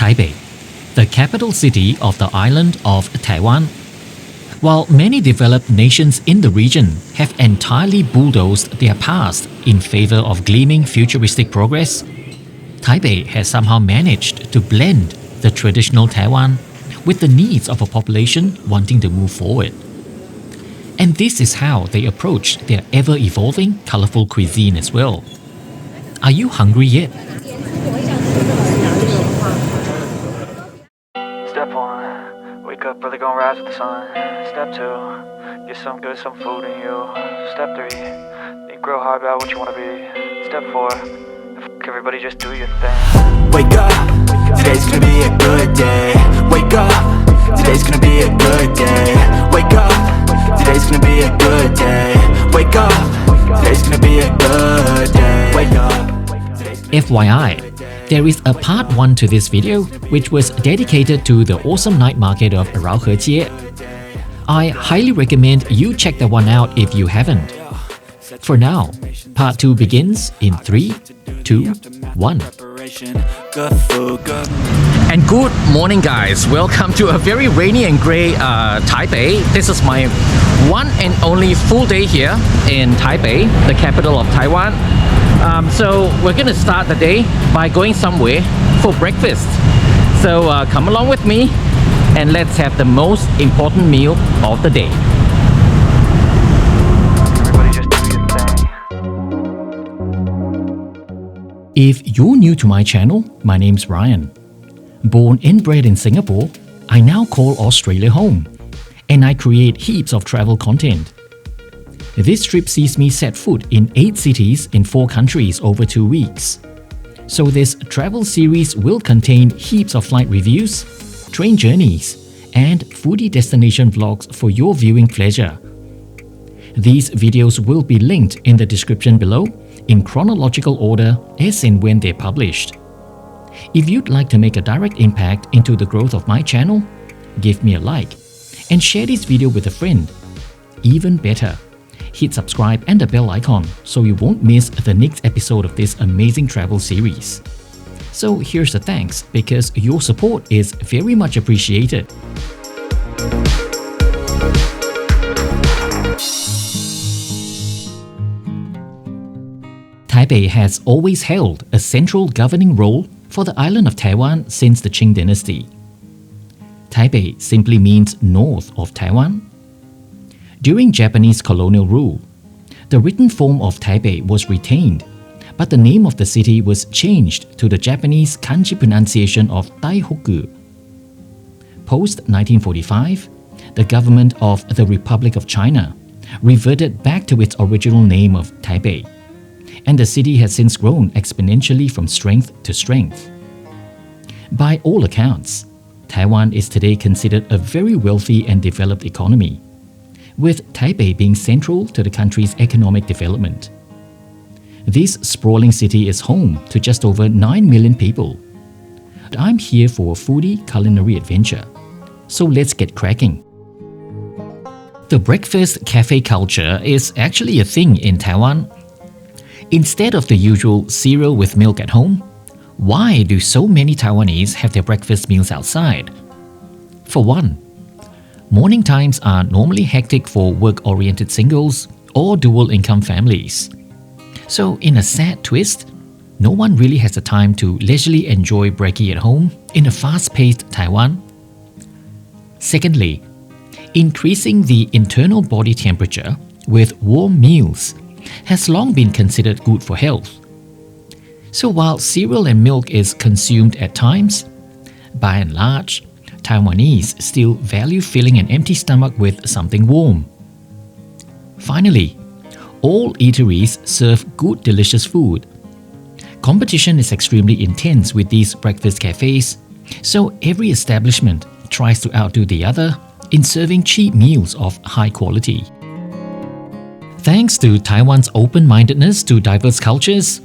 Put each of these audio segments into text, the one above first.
Taipei, the capital city of the island of Taiwan. While many developed nations in the region have entirely bulldozed their past in favor of gleaming futuristic progress, Taipei has somehow managed to blend the traditional Taiwan with the needs of a population wanting to move forward. And this is how they approach their ever-evolving, colorful cuisine as well. Are you hungry yet? Step 1, wake up early, gonna rise with the sun. Step 2, get some food in you. Step 3, think real hard about what you wanna be. Step 4, everybody just do your thing. Wake up, today's gonna be a good day. Wake up, today's gonna be a good day. Wake up, today's gonna be a good day. Wake up, today's gonna be a good day. Wake up. FYI, there is a part 1 to this video which was dedicated to the awesome night market of Raohejie. I highly recommend you check that one out if you haven't. For now, part 2 begins in 3, 2, 1. And good morning guys, welcome to a very rainy and grey Taipei. This is my one and only full day here in Taipei, the capital of Taiwan. So we're gonna start the day by going somewhere for breakfast. So come along with me and let's have the most important meal of the day. Everybody just do your thing. If you're new to my channel, my name's Ryan. Born and bred in Singapore, I now call Australia home, and I create heaps of travel content. This trip sees me set foot in 8 cities in 4 countries over 2 weeks. So this travel series will contain heaps of flight reviews, train journeys, and foodie destination vlogs for your viewing pleasure. These videos will be linked in the description below in chronological order as and when they're published. If you'd like to make a direct impact into the growth of my channel, give me a like and share this video with a friend. Even better, hit subscribe and the bell icon so you won't miss the next episode of this amazing travel series. So here's the thanks, because your support is very much appreciated. Taipei has always held a central governing role for the island of Taiwan since the Qing dynasty. Taipei simply means north of Taiwan. During Japanese colonial rule, the written form of Taipei was retained, but the name of the city was changed to the Japanese kanji pronunciation of Taihoku. Post-1945, the government of the Republic of China reverted back to its original name of Taipei, and the city has since grown exponentially from strength to strength. By all accounts, Taiwan is today considered a very wealthy and developed economy, with Taipei being central to the country's economic development. This sprawling city is home to just over 9 million people. I'm here for a foodie culinary adventure, so let's get cracking. The breakfast cafe culture is actually a thing in Taiwan. Instead of the usual cereal with milk at home, why do so many Taiwanese have their breakfast meals outside? For one, morning times are normally hectic for work-oriented singles or dual-income families. So in a sad twist, no one really has the time to leisurely enjoy brekkie at home in a fast-paced Taiwan. Secondly, increasing the internal body temperature with warm meals has long been considered good for health. So while cereal and milk is consumed at times, by and large, Taiwanese still value filling an empty stomach with something warm. Finally, all eateries serve good, delicious food. Competition is extremely intense with these breakfast cafes, so every establishment tries to outdo the other in serving cheap meals of high quality. Thanks to Taiwan's open-mindedness to diverse cultures,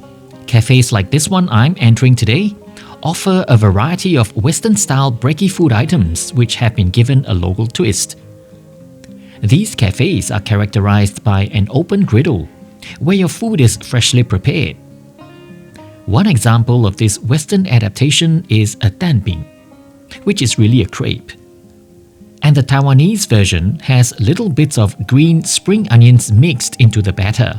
cafes like this one I'm entering today offer a variety of Western-style brekkie food items which have been given a local twist. These cafes are characterized by an open griddle, where your food is freshly prepared. One example of this Western adaptation is a danbing, which is really a crepe. And the Taiwanese version has little bits of green spring onions mixed into the batter.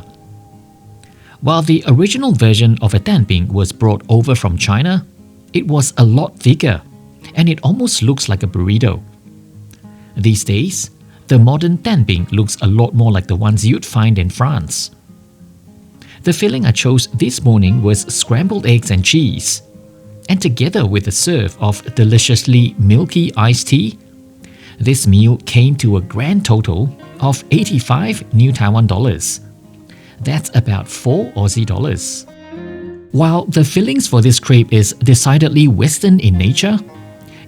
While the original version of a danbing was brought over from China, it was a lot thicker, and it almost looks like a burrito. These days, the modern danbing looks a lot more like the ones you'd find in France. The filling I chose this morning was scrambled eggs and cheese, and together with a serve of deliciously milky iced tea, this meal came to a grand total of 85 New Taiwan dollars. That's about 4 Aussie dollars. While the fillings for this crepe is decidedly Western in nature,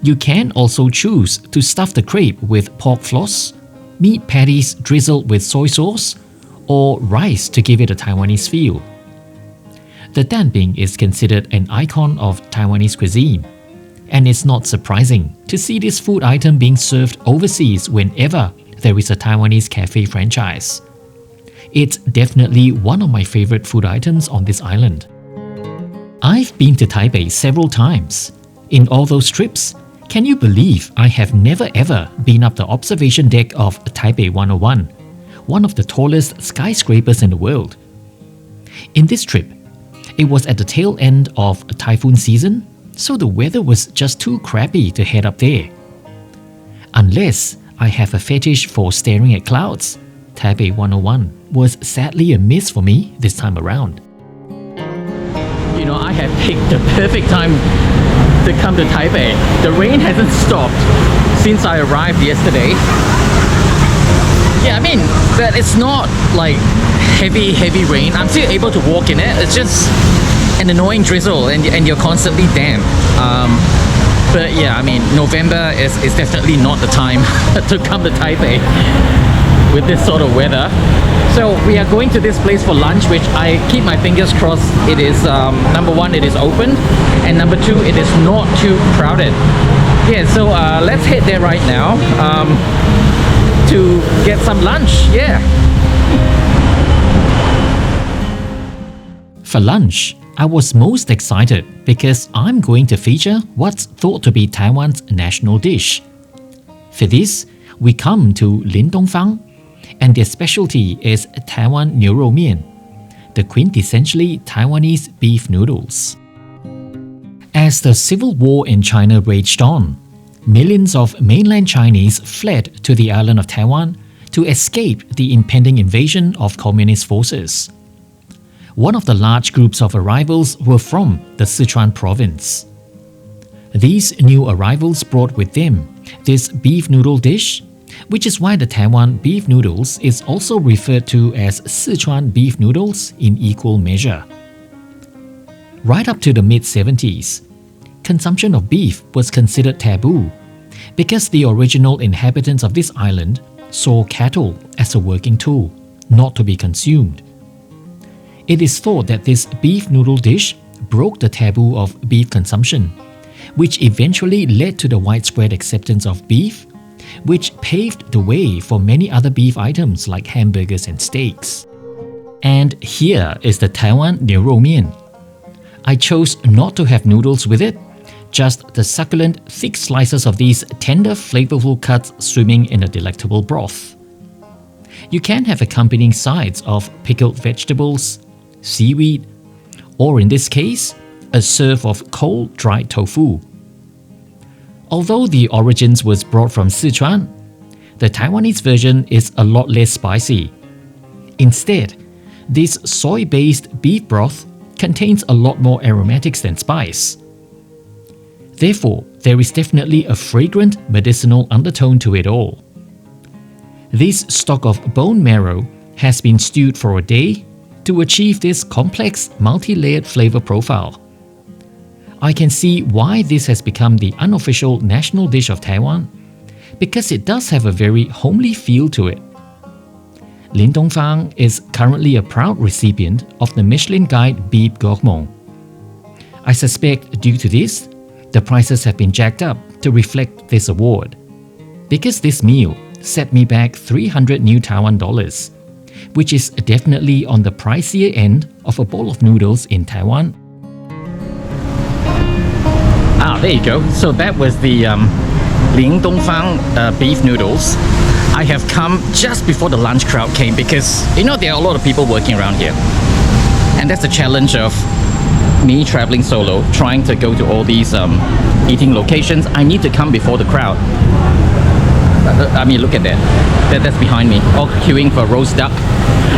you can also choose to stuff the crepe with pork floss, meat patties drizzled with soy sauce, or rice to give it a Taiwanese feel. The danbing is considered an icon of Taiwanese cuisine, and it's not surprising to see this food item being served overseas whenever there is a Taiwanese cafe franchise. It's definitely one of my favorite food items on this island. I've been to Taipei several times. In all those trips, can you believe I have never ever been up the observation deck of Taipei 101, one of the tallest skyscrapers in the world? In this trip, it was at the tail end of typhoon season, so the weather was just too crappy to head up there. Unless I have a fetish for staring at clouds, Taipei 101 was sadly a miss for me this time around. You know, I have picked the perfect time to come to Taipei. The rain hasn't stopped since I arrived yesterday. Yeah, I mean, that it's not like heavy rain. I'm still able to walk in it. It's just an annoying drizzle and you're constantly damp. But yeah, I mean, November is definitely not the time to come to Taipei with this sort of weather. So we are going to this place for lunch, which I keep my fingers crossed it is, number one, it is open, and number two, it is not too crowded. Yeah, so let's head there right now to get some lunch, yeah. For lunch, I was most excited because I'm going to feature what's thought to be Taiwan's national dish. For this, we come to Linjiang-Tonghua, Fang, and their specialty is Taiwan牛肉面, the quintessentially Taiwanese beef noodles. As the civil war in China raged on, millions of mainland Chinese fled to the island of Taiwan to escape the impending invasion of communist forces. One of the large groups of arrivals were from the Sichuan province. These new arrivals brought with them this beef noodle dish, which is why the Taiwan beef noodles is also referred to as Sichuan beef noodles in equal measure. Right up to the mid-70s, consumption of beef was considered taboo because the original inhabitants of this island saw cattle as a working tool, not to be consumed. It is thought that this beef noodle dish broke the taboo of beef consumption, which eventually led to the widespread acceptance of beef, which paved the way for many other beef items like hamburgers and steaks. And here is the Taiwan牛肉面. I chose not to have noodles with it, just the succulent, thick slices of these tender, flavorful cuts swimming in a delectable broth. You can have accompanying sides of pickled vegetables, seaweed, or in this case, a serve of cold dried tofu. Although the origins was brought from Sichuan, the Taiwanese version is a lot less spicy. Instead, this soy-based beef broth contains a lot more aromatics than spice. Therefore, there is definitely a fragrant medicinal undertone to it all. This stock of bone marrow has been stewed for a day to achieve this complex, multi-layered flavor profile. I can see why this has become the unofficial national dish of Taiwan, because it does have a very homely feel to it. Linjiang-Tonghua Fang is currently a proud recipient of the Michelin Guide Bib Gourmand. I suspect due to this, the prices have been jacked up to reflect this award. Because this meal set me back 300 New Taiwan dollars, which is definitely on the pricier end of a bowl of noodles in Taiwan. Ah, there you go. So that was the Linjiang-Tonghua Fang beef noodles. I have come just before the lunch crowd came because, you know, there are a lot of people working around here. And that's the challenge of me traveling solo, trying to go to all these eating locations. I need to come before the crowd. I mean, look at that. That's behind me, all queuing for roast duck.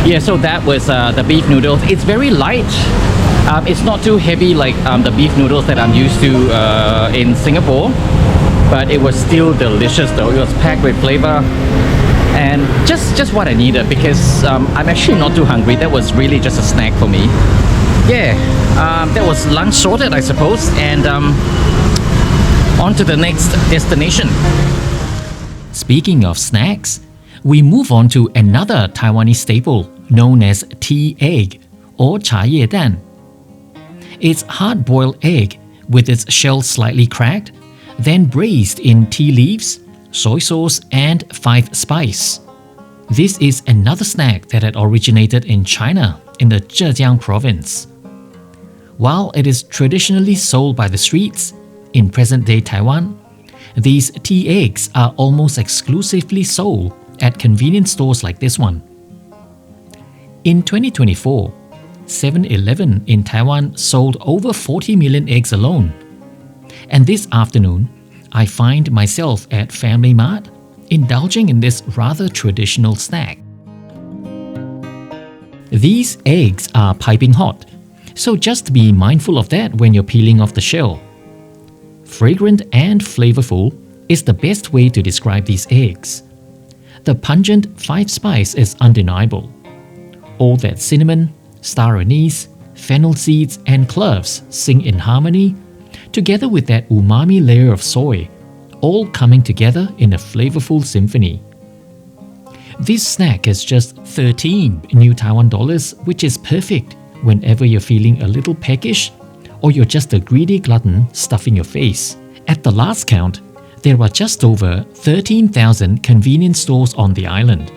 Yeah, so that was the beef noodles. It's very light. It's not too heavy like the beef noodles that I'm used to in Singapore, but it was still delicious though. It was packed with flavor and just what I needed because I'm actually not too hungry. That was really just a snack for me. Yeah, that was lunch sorted, I suppose, and on to the next destination. Speaking of snacks, we move on to another Taiwanese staple known as tea egg or 茶叶蛋. It's hard-boiled egg with its shell slightly cracked, then braised in tea leaves, soy sauce, and 5 spice. This is another snack that had originated in China in the Zhejiang province. While it is traditionally sold by the streets, in present-day Taiwan, these tea eggs are almost exclusively sold at convenience stores like this one. In 2024, 7-Eleven in Taiwan sold over 40 million eggs alone. And this afternoon, I find myself at Family Mart indulging in this rather traditional snack. These eggs are piping hot, so just be mindful of that when you're peeling off the shell. Fragrant and flavorful is the best way to describe these eggs. The pungent 5 spice is undeniable. All that cinnamon, star anise, fennel seeds, and cloves sing in harmony, together with that umami layer of soy, all coming together in a flavorful symphony. This snack is just 13 new Taiwan dollars, which is perfect whenever you're feeling a little peckish or you're just a greedy glutton stuffing your face. At the last count, there are just over 13,000 convenience stores on the island,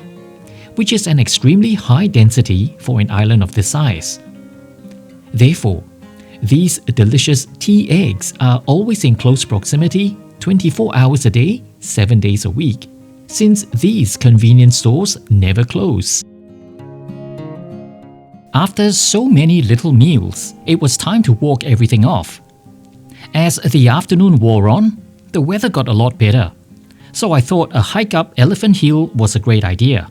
which is an extremely high density for an island of this size. Therefore, these delicious tea eggs are always in close proximity 24 hours a day, 7 days a week, since these convenience stores never close. After so many little meals, it was time to walk everything off. As the afternoon wore on, the weather got a lot better, so I thought a hike up Elephant Hill was a great idea.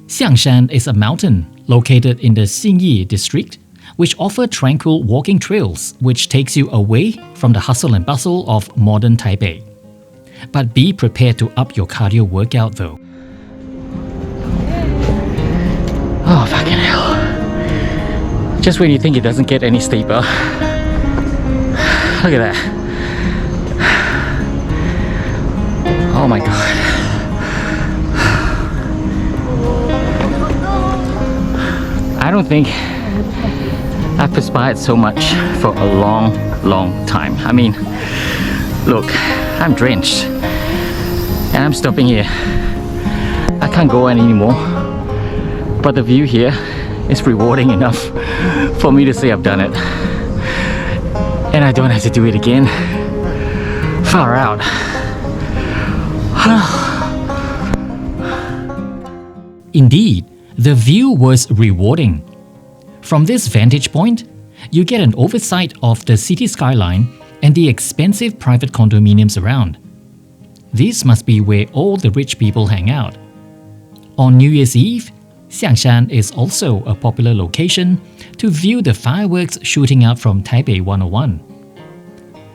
Xiangshan is a mountain located in the Xinyi district, which offer tranquil walking trails which takes you away from the hustle and bustle of modern Taipei. But be prepared to up your cardio workout though. Oh, fucking hell. Just when you think it doesn't get any steeper. Look at that. Oh my god. I don't think I've perspired so much for a long time. I mean, look, I'm drenched and I'm stopping here. I can't go on anymore, but the view here is rewarding enough for me to say I've done it, and I don't have to do it again. Far out. Indeed, the view was rewarding. From this vantage point, you get an oversight of the city skyline and the expensive private condominiums around. This must be where all the rich people hang out. On New Year's Eve, Xiangshan is also a popular location to view the fireworks shooting out from Taipei 101.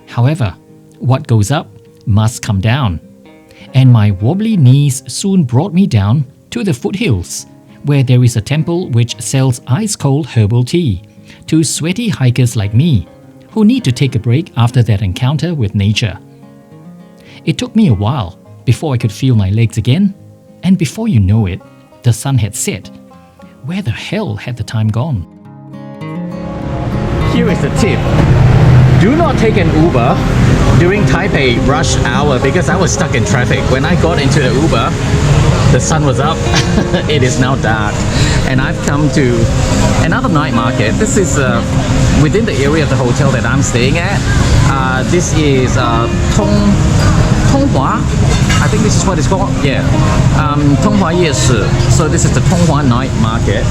However, what goes up must come down, and my wobbly knees soon brought me down to the foothills, where there is a temple which sells ice-cold herbal tea to sweaty hikers like me, who need to take a break after that encounter with nature. It took me a while before I could feel my legs again, and before you know it, the sun had set. Where the hell had the time gone? Here is the tip. Do not take an Uber during Taipei rush hour because I was stuck in traffic. When I got into the Uber, the sun was up. It is now dark, and I've come to another night market. This is within the area of the hotel that I'm staying at. This is Tonghua. I think this is what it's called. Yeah, Tonghua Yeshi. So this is the Tonghua night market.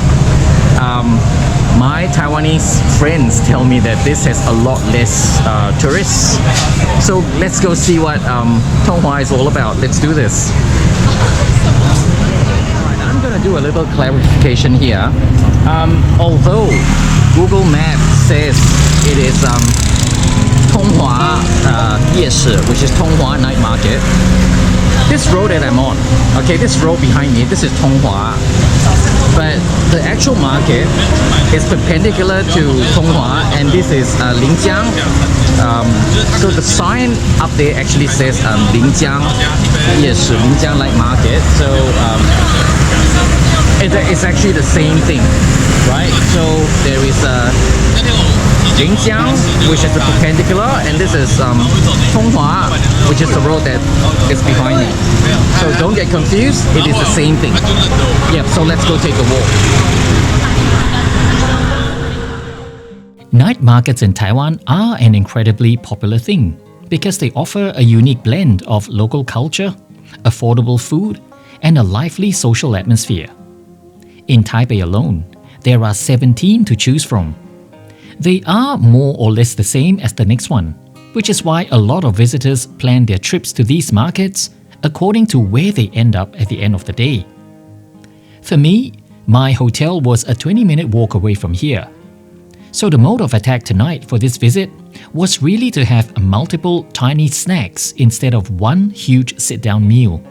My Taiwanese friends tell me that this has a lot less tourists. So let's go see what Tonghua is all about. Let's do this. Alright, I'm gonna do a little clarification here. Although Google Maps says it is Tonghua Yeshi, which is Tonghua night market. This road that I'm on, okay, this road behind me, this is Tonghua. But the actual market is perpendicular to Tonghua, and this is Linjiang. So the sign up there actually says Linjiang, yes, Linjiang Light Market. So it's actually the same thing, right? So there is Linjiang, which is the perpendicular, and this is Tonghua, which is the road that is behind me. So don't get confused, it is the same thing. Yep, so let's go take a walk. Night markets in Taiwan are an incredibly popular thing because they offer a unique blend of local culture, affordable food, and a lively social atmosphere. In Taipei alone, there are 17 to choose from. They are more or less the same as the next one, which is why a lot of visitors plan their trips to these markets according to where they end up at the end of the day. For me, my hotel was a 20-minute walk away from here. So the mode of attack tonight for this visit was really to have multiple tiny snacks instead of one huge sit-down meal.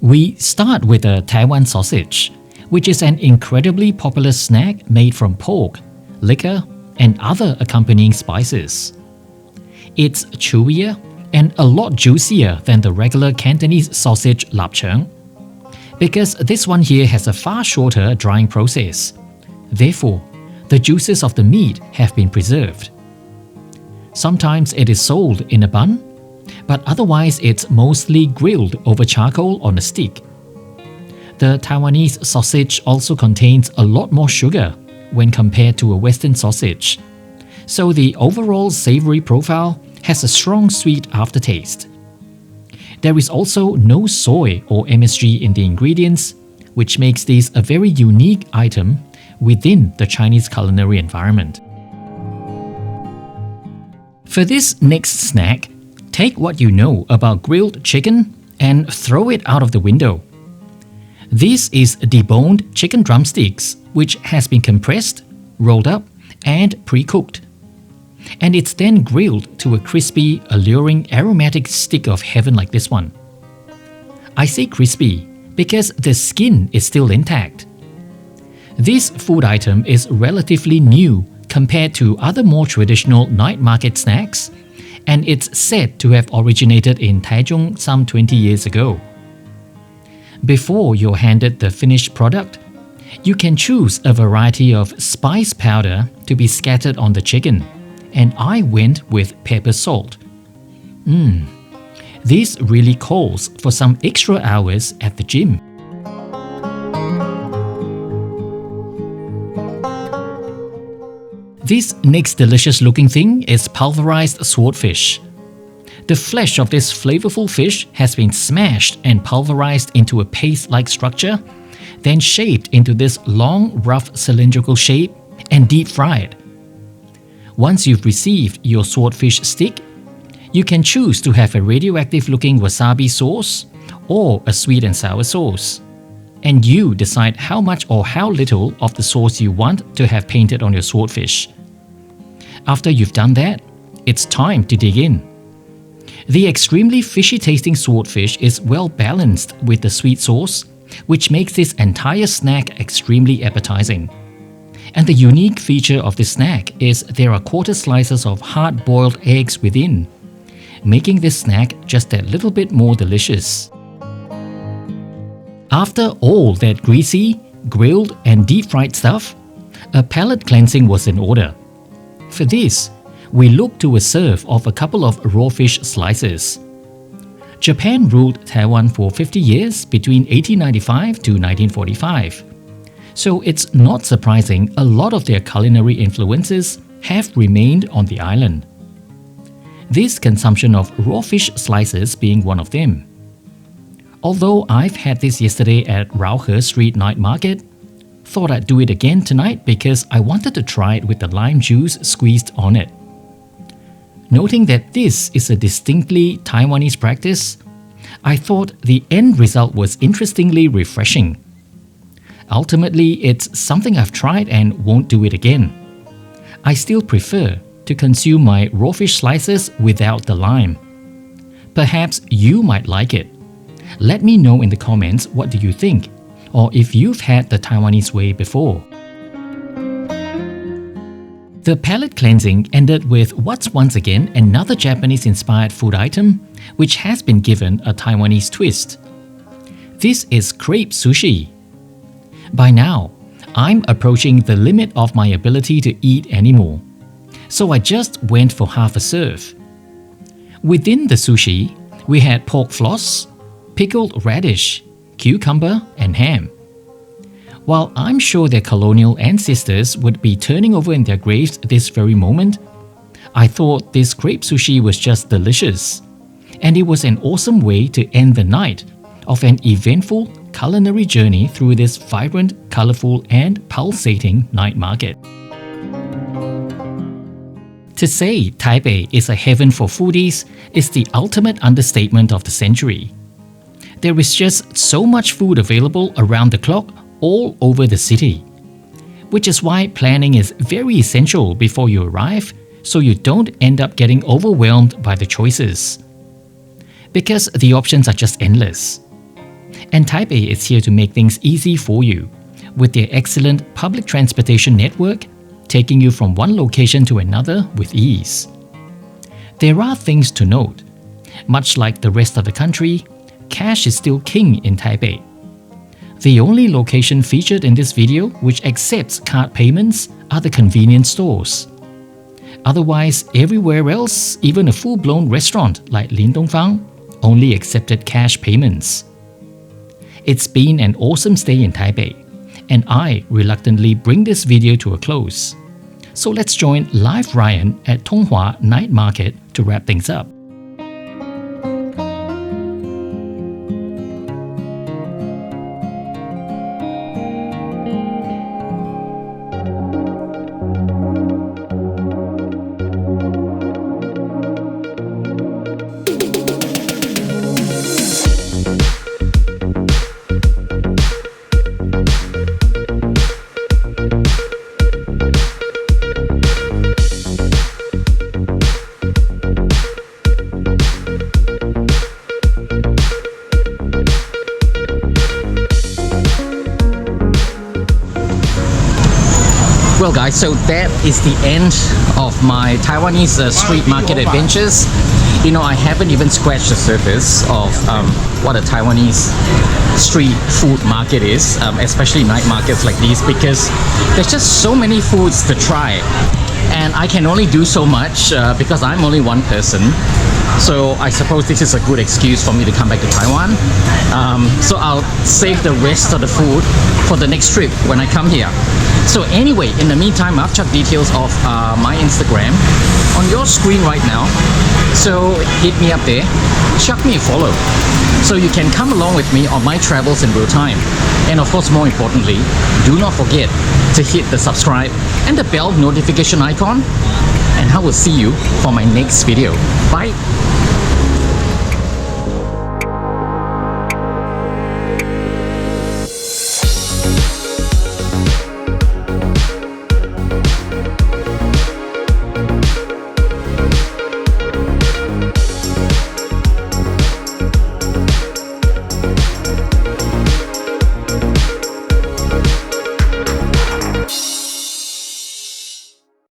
We start with a Taiwan sausage, which is an incredibly popular snack made from pork, liquor, and other accompanying spices. It's chewier and a lot juicier than the regular Cantonese sausage lapchang, because this one here has a far shorter drying process. Therefore, the juices of the meat have been preserved. Sometimes it is sold in a bun, but otherwise it's mostly grilled over charcoal on a stick. The Taiwanese sausage also contains a lot more sugar when compared to a Western sausage, so the overall savory profile has a strong sweet aftertaste. There is also no soy or MSG in the ingredients, which makes this a very unique item within the Chinese culinary environment. For this next snack, take what you know about grilled chicken and throw it out of the window. This is deboned chicken drumsticks, which has been compressed, rolled up, and pre-cooked. And it's then grilled to a crispy, alluring, aromatic stick of heaven like this one. I say crispy because the skin is still intact. This food item is relatively new compared to other more traditional night market snacks, and it's said to have originated in Taichung some 20 years ago. Before you're handed the finished product, you can choose a variety of spice powder to be scattered on the chicken, and I went with pepper salt. This really calls for some extra hours at the gym. This next delicious looking thing is pulverized swordfish. The flesh of this flavorful fish has been smashed and pulverized into a paste-like structure, then shaped into this long, rough cylindrical shape and deep-fried. Once you've received your swordfish stick, you can choose to have a radioactive-looking wasabi sauce or a sweet and sour sauce. And you decide how much or how little of the sauce you want to have painted on your swordfish. After you've done that, it's time to dig in. The extremely fishy-tasting swordfish is well balanced with the sweet sauce, which makes this entire snack extremely appetizing. And the unique feature of this snack is there are quarter slices of hard-boiled eggs within, making this snack just that little bit more delicious. After all that greasy, grilled and deep-fried stuff, a palate cleansing was in order. For this, we looked to a serve of a couple of raw fish slices. Japan ruled Taiwan for 50 years between 1895 to 1945. So it's not surprising a lot of their culinary influences have remained on the island. This consumption of raw fish slices being one of them. Although I've had this yesterday at Rauhe Street Night Market, thought I'd do it again tonight because I wanted to try it with the lime juice squeezed on it. Noting that this is a distinctly Taiwanese practice, I thought the end result was interestingly refreshing. Ultimately, it's something I've tried and won't do it again. I still prefer to consume my raw fish slices without the lime. Perhaps you might like it. Let me know in the comments what do you think, or if you've had the Taiwanese way before. The palate cleansing ended with what's once again another Japanese-inspired food item, which has been given a Taiwanese twist. This is crepe sushi. By now, I'm approaching the limit of my ability to eat anymore, so I just went for half a serve. Within the sushi, we had pork floss, pickled radish, cucumber, and ham. While I'm sure their colonial ancestors would be turning over in their graves this very moment, I thought this crepe sushi was just delicious, and it was an awesome way to end the night of an eventful culinary journey through this vibrant, colorful, and pulsating night market. To say Taipei is a heaven for foodies is the ultimate understatement of the century. There is just so much food available around the clock all over the city, which is why planning is very essential before you arrive so you don't end up getting overwhelmed by the choices. Because the options are just endless. And Taipei is here to make things easy for you, with their excellent public transportation network taking you from one location to another with ease. There are things to note. Much like the rest of the country, cash is still king in Taipei. The only location featured in this video which accepts card payments are the convenience stores. Otherwise, everywhere else, even a full-blown restaurant like Linjiang-Tonghua Fang, only accepted cash payments. It's been an awesome stay in Taipei, and I reluctantly bring this video to a close. So let's join live Ryan at Tonghua Night Market to wrap things up. Well guys, so that is the end of my Taiwanese street market adventures. You know, I haven't even scratched the surface of what a Taiwanese street food market is, especially night markets like these, because there's just so many foods to try. And I can only do so much because I'm only one person. So I suppose this is a good excuse for me to come back to Taiwan. So I'll save the rest of the food for the next trip when I come here. So anyway, in the meantime, I've chucked details of my Instagram on your screen right now. So hit me up there, chuck me a follow, so you can come along with me on my travels in real time. And of course, more importantly, do not forget to hit the subscribe and the bell notification icon. And I will see you for my next video. Bye!